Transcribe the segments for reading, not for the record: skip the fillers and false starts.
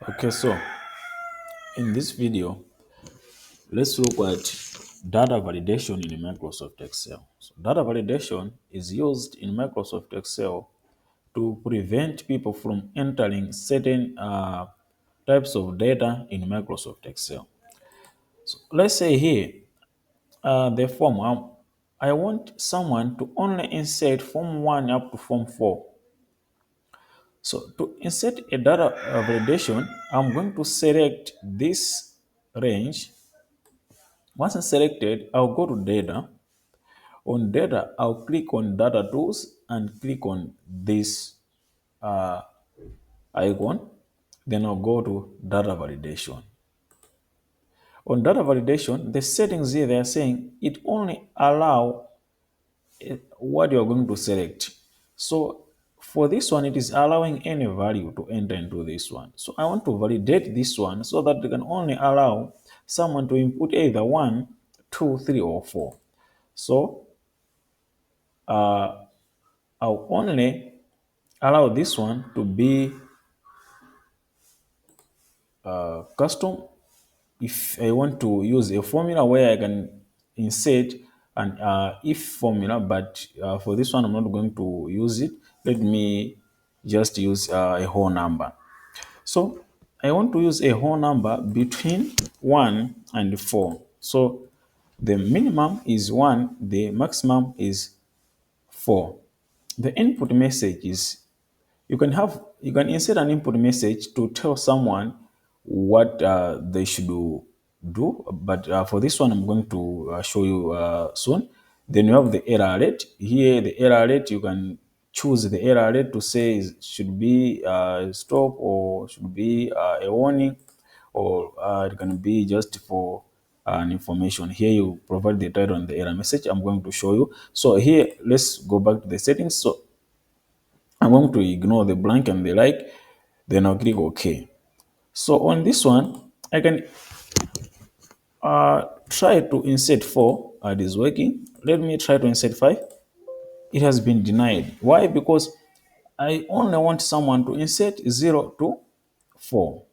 Okay, so in this video, let's look at data validation in Microsoft Excel. So data validation is used in Microsoft Excel to prevent people from entering certain types of data in Microsoft Excel. So let's say here, the form, I want someone to only insert form 1 up to form 4. So to insert a data validation, I'm going to select this range. Once it's selected, I'll go to data. On data, I'll click on data tools and click on this uh, icon. Then I'll go to data validation. On data validation, the settings here, they are saying it only allow what you are going to select. So for this one, it is allowing any value to enter into this one. So I want to validate this one so that they can only allow someone to input either 1, 2, 3, or 4. So I'll only allow this one to be custom if I want to use a formula where I can insert an if formula, but for this one, I'm not going to use it. Let me just use a whole number. So I want to use a whole number between 1 and 4. So the minimum is 1, the maximum is 4. The input message is you can insert an input message to tell someone what they should do, but for this one I'm going to show you soon. Then you have the error rate. Here the error rate, you can choose the error rate to say should be stop, or should be a warning, or it can be just for an information. Here you provide the title and the error message. I'm going to show you. So here, let's go back to the settings. So I'm going to ignore the blank and the like, then I'll click OK. So on this one, I can try to insert 4. It is working. Let me try to insert 5. It has been denied. Why? Because I only want someone to insert 0 to 4.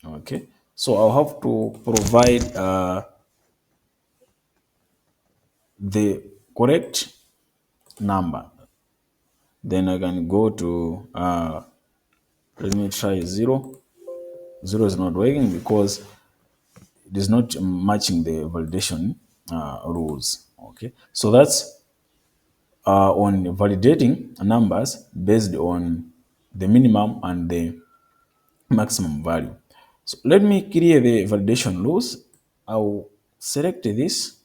Okay. So I'll have to provide the correct number. Then I can go to, let me try 0. 0 is not working because it is not matching the validation rules. Okay, so that's on validating numbers based on the minimum and the maximum value. So let me create the validation rules. I'll select this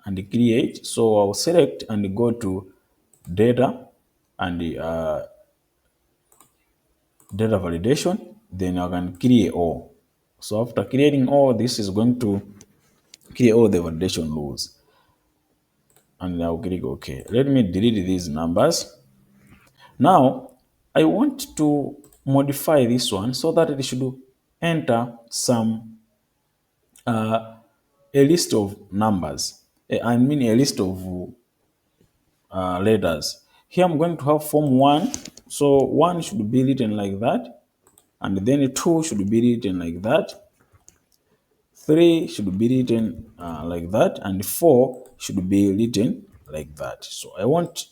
and create. So I'll select and go to data and data validation. Then I can create all. So after creating all, this is going to create all the validation rules. And I'll click OK. Let me delete these numbers. Now, I want to modify this one so that it should enter some a list of numbers. I mean a list of letters. Here I'm going to have form 1. So 1 should be written like that. And then 2 should be written like that. 3 should be written like that, and 4 should be written like that. So I want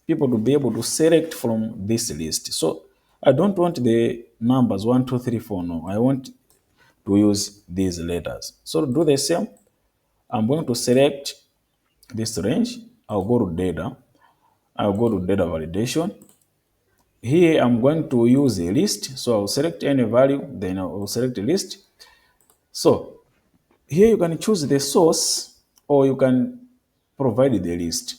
people to be able to select from this list. So I don't want the numbers 1, 2, 3, 4. No, I want to use these letters. So to do the same, I'm going to select this range. I'll go to data. I'll go to data validation. Here I'm going to use a list. So I'll select any value, then I'll select a list. So here you can choose the source or you can provide the list.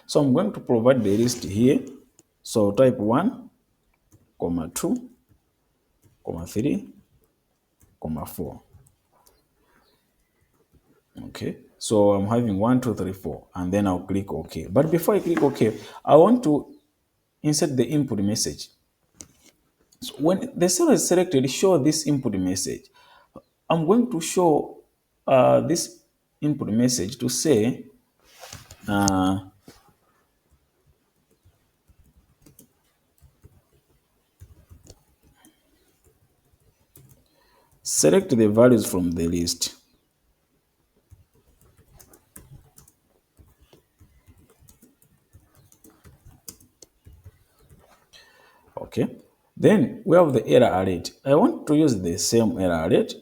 So I'm going to provide the list here. So type 1, comma 2, comma 3, comma 4. Okay. So I'm having 1, 2, 3, 4, and then I'll click OK. But before I click OK, I want to insert the input message. So when the cell is selected, show this input message. I'm going to show this input message to say select the values from the list. Okay. Then we have the error alert. I want to use the same error alert.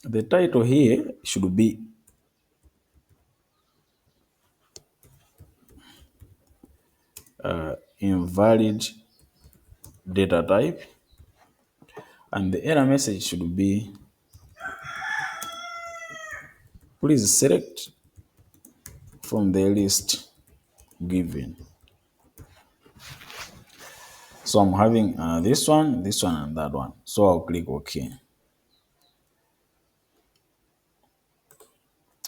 The title here should be invalid data type, and the error message should be please select from the list given. So I'm having this one, and that one. So I'll click OK.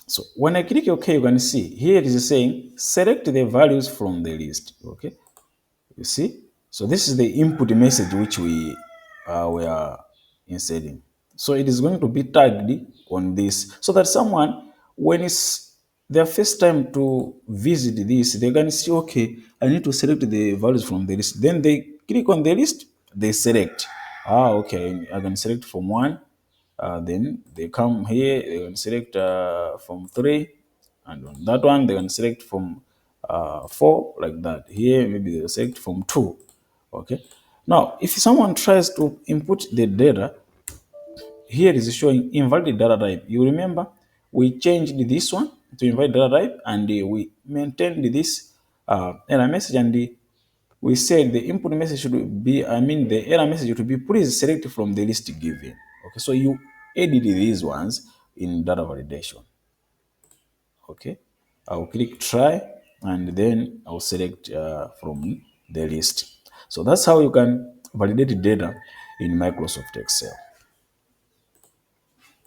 So when I click OK, you can see here it is saying select the values from the list. Okay, you see. So this is the input message which we were inserting. So it is going to be tagged on this so that someone, when it's their first time to visit this, they can see, okay, I need to select the values from the list. Then they click on the list, they select. Okay, I can select from 1. Then they come here, they can select from 3, and on that one they can select from 4, like that. Here maybe they select from 2. Okay. Now, if someone tries to input the data, here is showing invalid data type. You remember we changed this one to invalid data type, and we maintained this error message, and we said the input message should be, the error message should be please select from the list given. Okay, so you edit these ones in data validation. Okay, I'll click try, and then I'll select from the list. So that's how you can validate data in Microsoft Excel.